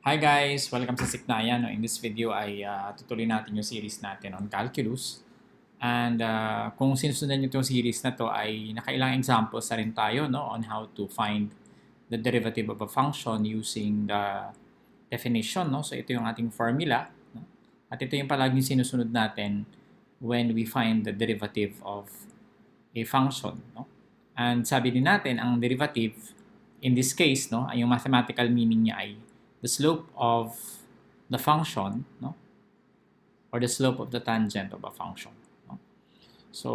Hi guys! Welcome sa Siknayan. No? In this video ay tutuloy natin yung series natin on calculus. And kung sinusundan nyo itong series na to ay nakailang examples na rin tayo no, on how to find the derivative of a function using the definition. No? So ito yung ating formula. No? At ito yung palaging sinusunod natin when we find the derivative of a function. No? And sabi din natin, ang derivative in this case, no, ay yung mathematical meaning niya ay the slope of the function, no, or the slope of the tangent of a function. No? So,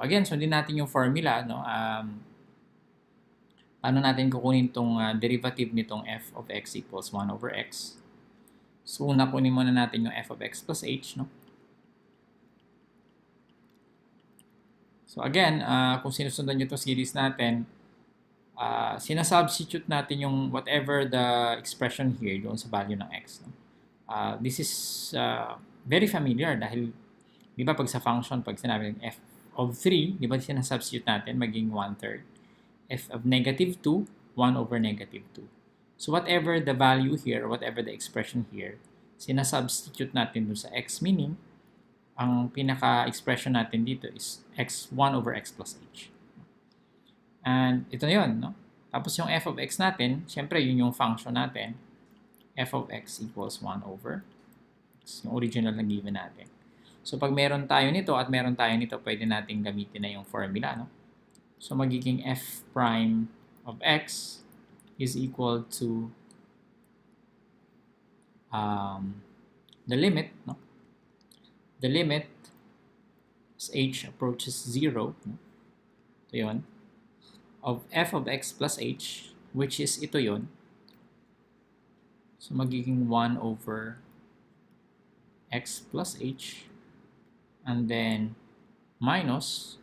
again, sundin natin yung formula. No? Paano natin kukunin itong derivative nitong f of x equals 1 over x? So, una kunin muna natin yung f of x plus h. No? So, again, kung sinusundan nyo itong series natin, sinasubstitute natin yung whatever the expression here doon sa value ng x. No? This is very familiar dahil, di ba pag sa function, pag sinabi ng f of 3, di ba sinasubstitute natin maging 1/3. F of negative 2, 1 over negative 2. So whatever the value here, whatever the expression here, sinasubstitute natin doon sa x, meaning ang pinaka-expression natin dito is x 1 over x plus h. And ito na yun, no? Tapos yung f of x natin, syempre yun yung function natin. F of x equals 1 over x, yung original na given natin. So pag meron tayo nito at meron tayo nito, pwede natin gamitin na yung formula, no? So magiging f prime of x is equal to the limit, no? The limit as h approaches 0, no? Ito yun, of f of x plus h, which is ito yun. So magiging 1 over x plus h, and then minus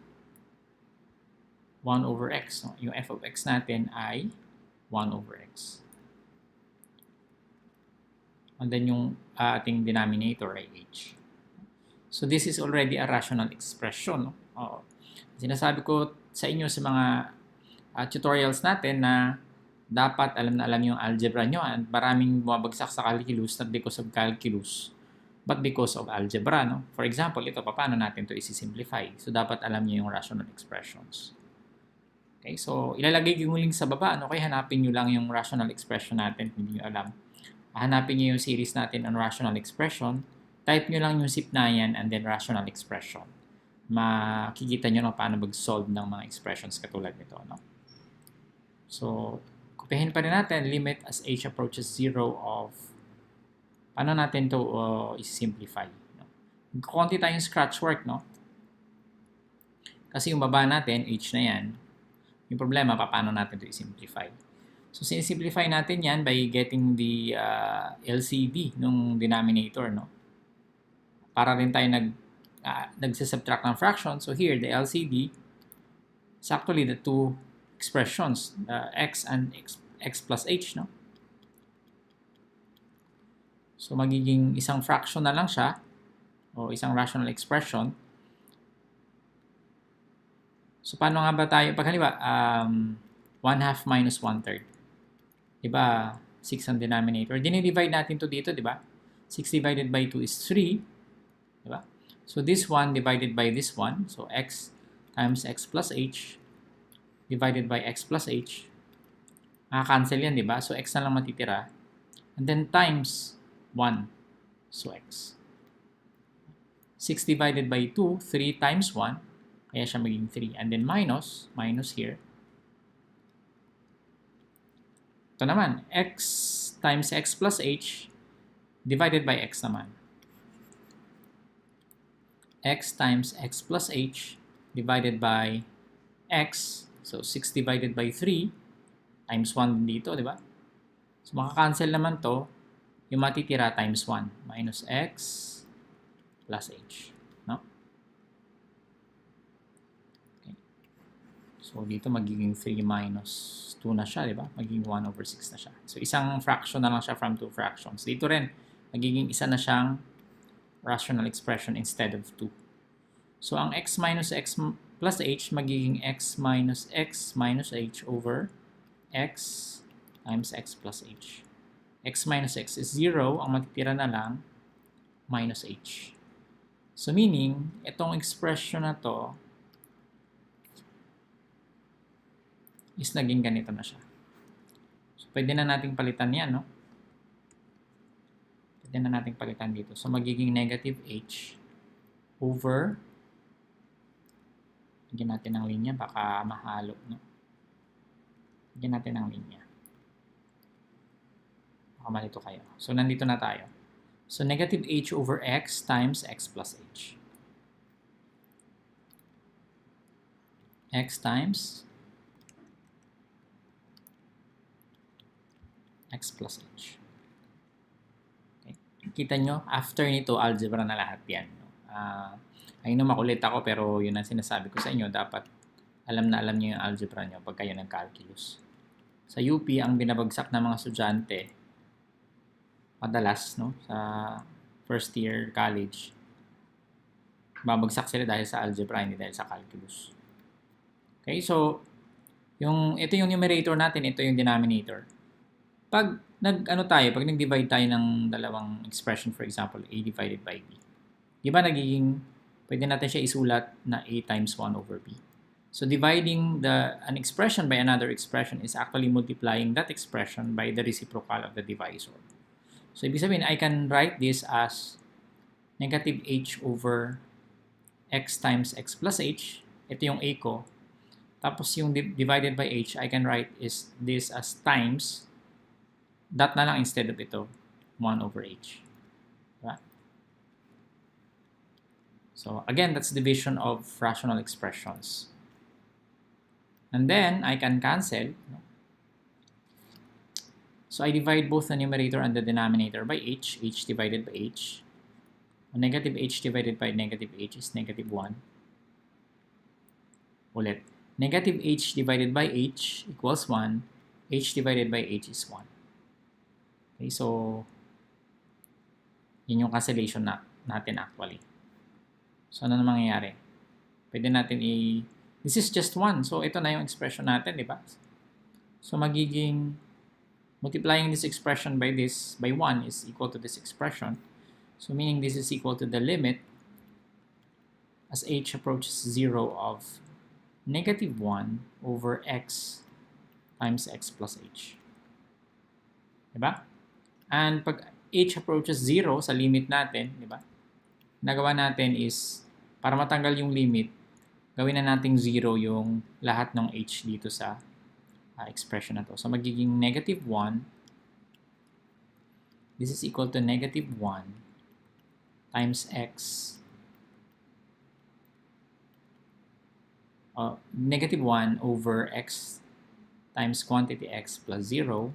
1 over x. No? Yung f of x natin ay 1 over x. And then yung ating denominator ay h. So this is already a rational expression. No? Sinasabi ko sa inyo sa mga tutorials natin na dapat alam na alam yung algebra nyo, and maraming bumabagsak sa calculus not because of calculus but because of algebra. No? For example, ito, paano natin to isi-simplify? So dapat alam nyo yung rational expressions. Okay, so ilalagay ko yung link sa baba. Ano, kaya hanapin nyo lang yung rational expression natin kung hindi nyo alam. Hanapin nyo yung series natin on rational expression. Type nyo lang yung Siknayan and then rational expression. Makikita nyo na paano mag-solve ng mga expressions katulad nito. No? So, kupihin pa rin natin limit as h approaches 0 of paano natin to i-simplify. No? Konti tayong scratch work, no? Kasi yung baba natin, h na yan. Yung problema, paano natin to i-simplify. So, sin-simplify natin yan by getting the LCD nung denominator, no? Para rin tayo nagsasubtract ng fraction. So, here, the LCD is actually the two expressions, x and x plus h, no? So, magiging isang fraction na lang siya, o isang rational expression. So, paano nga ba tayo? Pag halimbawa, 1/2 minus 1/3. Diba, 6 ang denominator. Dinidivide natin to dito, diba? 6 divided by 2 is 3. Diba? So, this one divided by this one. So, x times x plus h divided by x plus h. Makakancel yan, diba? So, x na lang matitira. And then times 1. So, x. 6 divided by 2, 3 times 1. Kaya siya maging 3. And then minus here. Ito naman, x times x plus h divided by x naman. X times x plus h divided by x. So, 6 divided by 3 times 1 dito, di ba? So, makakancel naman to. Yung matitira times 1. Minus x plus h. No? Okay. So, dito magiging 3 minus 2 na siya, di ba? Magiging 1 over 6 na siya. So, isang fraction na lang siya from two fractions. Dito rin, magiging isa na siyang rational expression instead of 2. So, ang x minus x plus h magiging x minus h over x times x plus h. x minus x is 0, ang matitira na lang, minus h. So meaning, itong expression na to is naging ganito na siya. So pwede na nating palitan yan, no? Pwede na nating palitan dito. So magiging negative h over, lagyan natin ng linya, baka mahalo, no? Lagyan natin ng linya. Baka malito kayo. So nandito na tayo. So negative h over x times x plus h. X times x plus h. Okay. Kita nyo, after nito, algebra na lahat yan. I know makulit ako, pero yun ang sinasabi ko sa inyo. Dapat alam na alam nyo yung algebra nyo pag kayo nag-calculus. Sa UP, ang binabagsak ng mga estudyante, madalas, no, sa first year college, babagsak sila dahil sa algebra, hindi dahil sa calculus. Okay, so, ito yung numerator natin, ito yung denominator. Pag nag-divide tayo ng dalawang expression, for example, a divided by b, di ba pwede natin siya isulat na a times 1 over b. So, dividing an expression by another expression is actually multiplying that expression by the reciprocal of the divisor. So, ibig sabihin, I can write this as negative h over x times x plus h. Ito yung a ko. Tapos yung divided by h, I can write this as times, dot na lang instead of ito, 1 over h. Diba? So again, that's division of rational expressions. And then, I can cancel. So I divide both the numerator and the denominator by h divided by h. Negative h divided by negative h is negative 1. Ulit. Negative h divided by h equals 1. H divided by h is 1. Okay, so yun yung cancellation natin actually. So ano na mangyayari? Pwede natin this is just 1. So ito na yung expression natin, di ba? So magiging multiplying this expression by 1 is equal to this expression. So meaning this is equal to the limit as h approaches 0 of negative 1 over x times x plus h. Diba? And pag h approaches 0 sa limit natin, diba? Nagawa natin is, para matanggal yung limit, gawin na nating 0 yung lahat ng h dito sa expression na to. So magiging negative 1, this is equal to negative 1 times x, negative 1 over x times quantity x plus 0,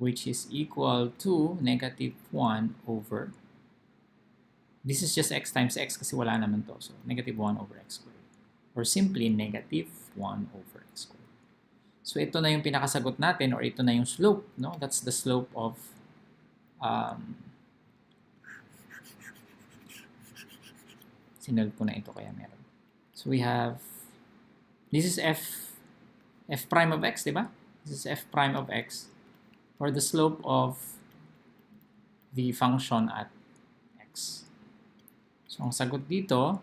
which is equal to negative 1 over, this is just x times x kasi wala naman to. So negative 1 over x squared. Or simply negative 1 over x squared. So ito na yung pinakasagot natin, or ito na yung slope, no? That's the slope of sinulog ko na ito kaya meron. So we have, this is f prime of x, diba? This is f prime of x, or the slope of the function at x. So ang sagot dito,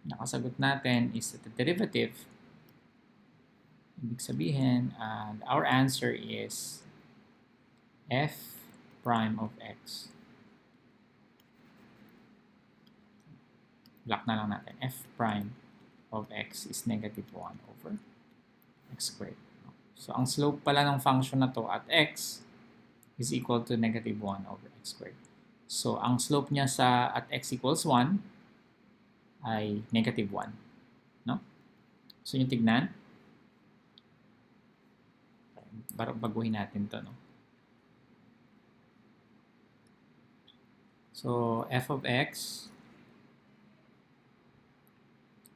nakasagot natin is the derivative. Ibig sabihin, and our answer is f prime of x. Block na lang natin. F prime of x is negative 1 over x squared. So ang slope pala ng function na to at x is equal to negative 1 over x squared. So ang slope niya at x equals 1 ay negative 1. No? So yung tignan, baguhin natin to, no? So f of x,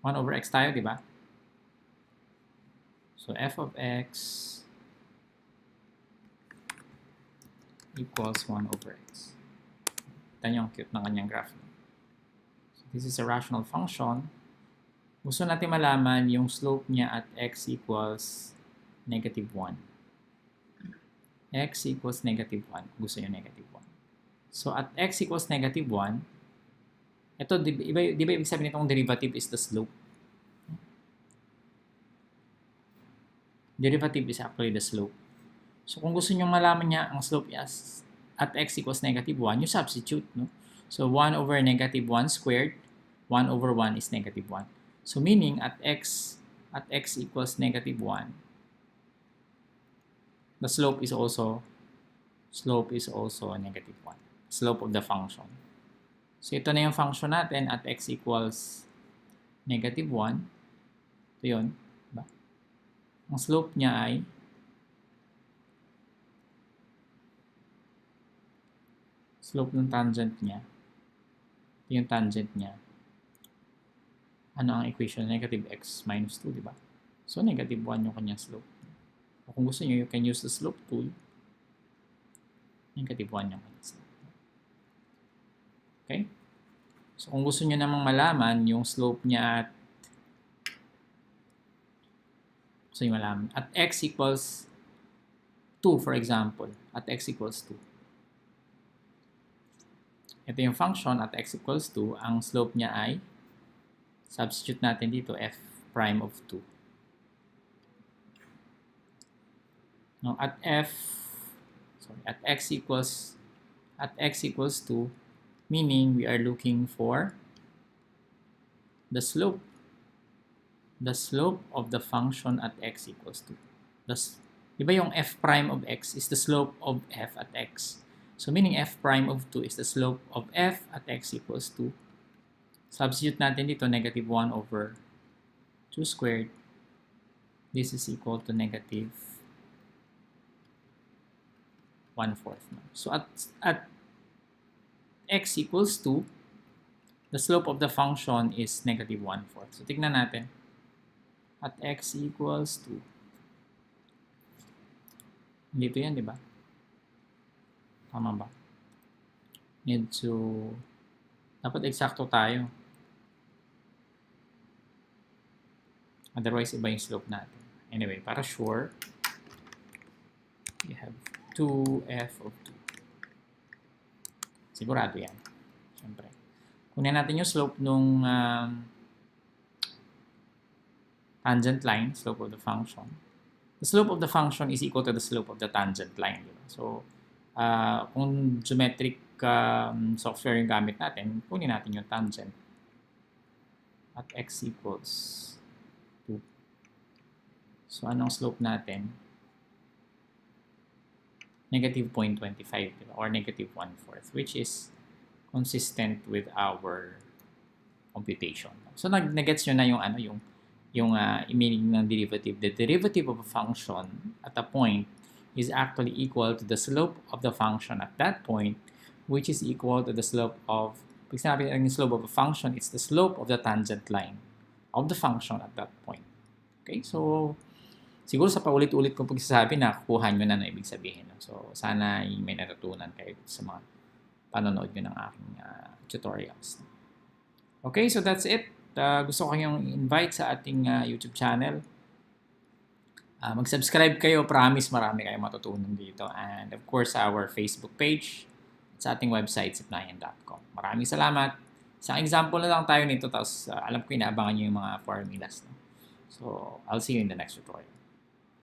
1 over x tayo, di ba? So f of x equals 1 over x. Ito yung cute ng kanyang graph. So this is a rational function. Gusto natin malaman yung slope niya at x equals negative 1. x equals negative 1. Gusto nyo negative 1. So, at x equals negative 1, ito, di ba ibig sabihin itong derivative is the slope? Derivative is actually the slope. So, kung gusto nyo malaman niya ang slope is at x equals negative 1, you substitute, no? So, 1 over negative 1 squared, 1 over 1 is negative 1. So, meaning at x equals negative 1, the slope is also negative 1. Slope of the function. So, ito na yung function natin at x equals negative 1. Ito yun. Diba? Ang slope niya ay slope ng tangent niya. Ito yung tangent niya. Ano ang equation? Negative x minus 2, diba? So, negative 1 yung kanyang slope. O kung gusto nyo, you can use the slope tool. Negative 1 yung kanyang slope. Okay? So, kung gusto nyo namang malaman yung slope niya at x equals 2, for example. At x equals 2. Ito yung function at x equals 2. Ang slope niya ay, substitute natin dito, f prime of 2. Now, at x equals 2, meaning we are looking for the slope of the function at x equals 2. Diba yung f prime of x is the slope of f at x. So, meaning f prime of 2 is the slope of f at x equals 2. Substitute natin dito, negative 1 over 2 squared. This is equal to negative 1/4. So, at x equals 2, the slope of the function is negative 1/4. So, tignan natin. At x equals 2. Dito yan, di ba? Tama ba? Dapat eksakto tayo. Otherwise, iba yung slope natin. Anyway, para sure, we have 2f of 2. Sigurado yan. Siyempre. Kunin natin yung slope nung tangent line, slope of the function. The slope of the function is equal to the slope of the tangent line. Diba? So, kung geometric software yung gamit natin, kunin natin yung tangent at x equals 2. So, anong slope natin? Negative 0.25, diba? Or negative 1/4, which is consistent with our computation. So, nag-gets nyo na yung meaning ng derivative. The derivative of a function at a point is actually equal to the slope of the function at that point, which is equal to the slope of, pag sinabi ang slope of a function, it's the slope of the tangent line of the function at that point. Okay, so siguro sa paulit-ulit kong pagsasabi, nakukuha nyo na ibig sabihin. So sana may natutunan kayo sa mga panonood nyo ng aking tutorials. Okay, so that's it. Gusto ko kayong invite sa ating YouTube channel. Mag-subscribe kayo. Promise marami kayong matutunan dito. And of course, our Facebook page at sa ating website, zipnayan.com. Maraming salamat. Isang example na lang tayo nito. Tapos alam ko inaabangan nyo yung mga formulas. No? So, I'll see you in the next tutorial.